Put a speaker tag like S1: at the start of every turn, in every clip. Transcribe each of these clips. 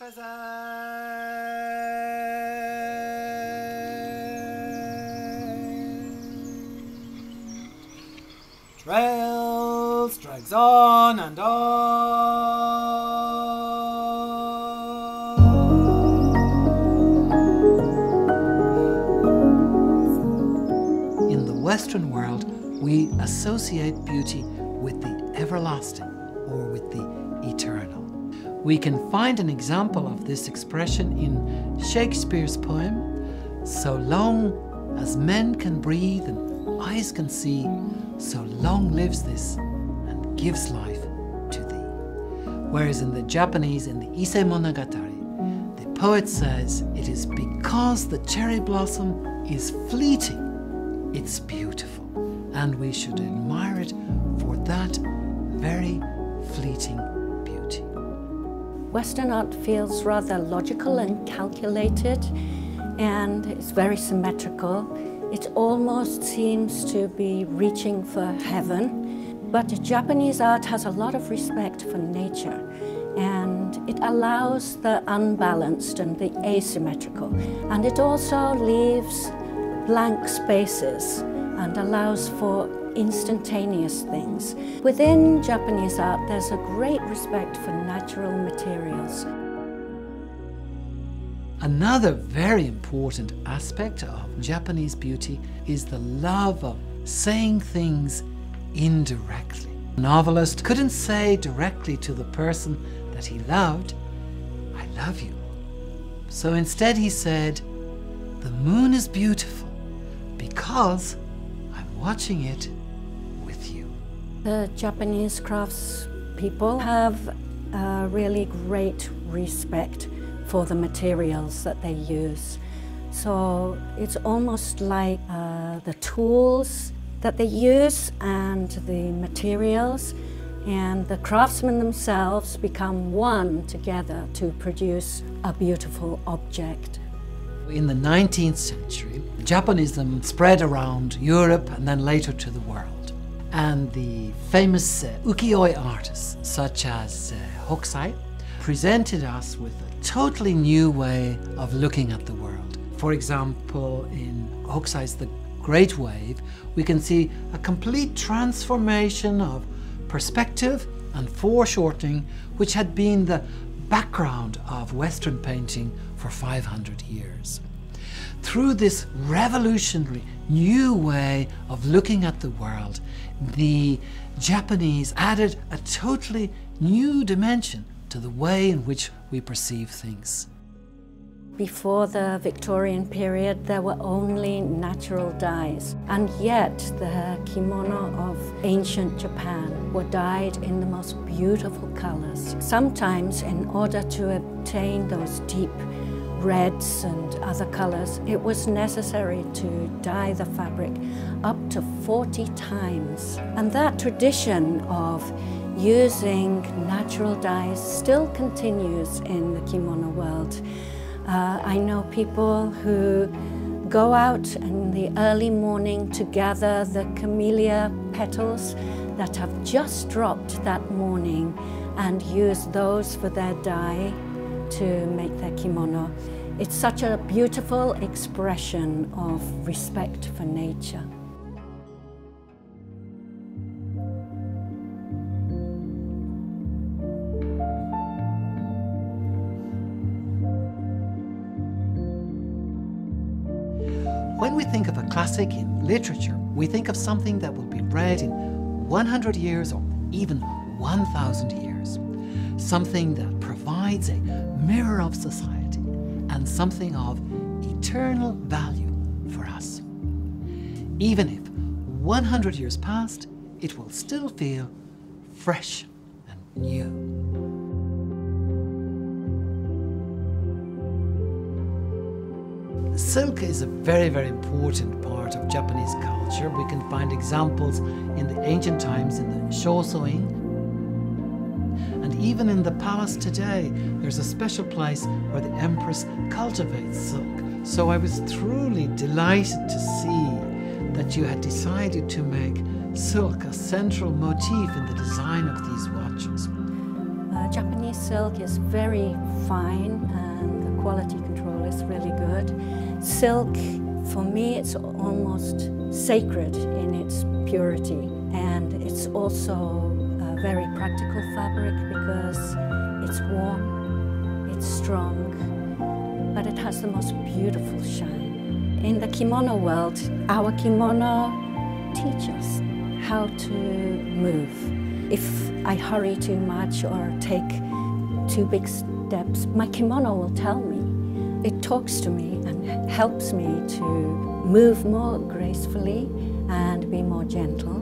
S1: present. Trails drags on and on.
S2: In the Western world, we associate beauty with the everlasting or with the eternal. We can find an example of this expression in Shakespeare's poem, "So long as men can breathe and eyes can see, so long lives this and gives life to thee." Whereas in the Japanese, in the Ise Monogatari, the poet says it is because the cherry blossom is fleeting, it's beautiful, and we should admire it for that very fleeting beauty.
S3: Western art feels rather logical and calculated, and it's very symmetrical. It almost seems to be reaching for heaven. But Japanese art has a lot of respect for nature, and it allows the unbalanced and the asymmetrical. And it also leaves blank spaces and allows for instantaneous things. Within Japanese art, there's a great respect for natural materials.
S2: Another very important aspect of Japanese beauty is the love of saying things indirectly. A novelist couldn't say directly to the person that he loved, "I love you." So instead he said, "The moon is beautiful because I'm watching it with you."
S3: The Japanese craftspeople have a really great respect for the materials that they use. So it's almost like the tools that they use and the materials and the craftsmen themselves become one together to produce a beautiful object.
S2: In the 19th century, Japanism spread around Europe and then later to the world. And the famous ukiyo-e artists such as Hokusai presented us with a totally new way of looking at the world. For example, in Hokusai's The Great Wave, we can see a complete transformation of perspective and foreshortening, which had been the background of Western painting for 500 years. Through this revolutionary new way of looking at the world, the Japanese added a totally new dimension to the way in which we perceive things.
S3: Before the Victorian period, there were only natural dyes, and yet the kimono of ancient Japan were dyed in the most beautiful colors. Sometimes, in order to obtain those deep reds and other colors, it was necessary to dye the fabric up to 40 times. And that tradition of using natural dyes still continues in the kimono world. I know people who go out in the early morning to gather the camellia petals that have just dropped that morning and use those for their dye to make their kimono. It's such a beautiful expression of respect for nature.
S2: When we think of a classic in literature, we think of something that will be read in 100 years or even 1,000 years. Something that provides a mirror of society and something of eternal value for us. Even if 100 years passed, it will still feel fresh and new. Silk is a very, very important part of Japanese culture. We can find examples in the ancient times in the show-sewing. And even in the palace today, there's a special place where the empress cultivates silk. So I was truly delighted to see that you had decided to make silk a central motif in the design of these watches.
S3: Japanese silk is very fine and the quality control is really good. Silk, for me, it's almost sacred in its purity, and it's also a very practical fabric because it's warm, it's strong, but it has the most beautiful shine. In the kimono world, our kimono teaches us how to move. If I hurry too much or take too big steps, my kimono will tell me. It talks to me and helps me to move more gracefully and be more gentle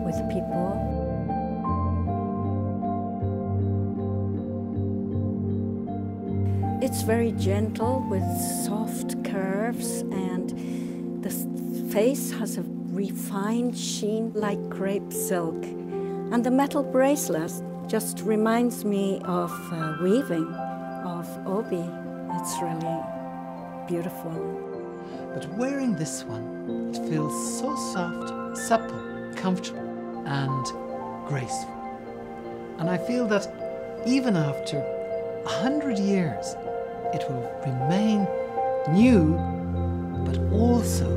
S3: with people. It's very gentle with soft curves, and the face has a refined sheen like crepe silk. And the metal bracelet just reminds me of weaving, of obi. It's really beautiful.
S2: But wearing this one, it feels so soft, supple, comfortable and graceful. And I feel that even after 100 years, it will remain new, but also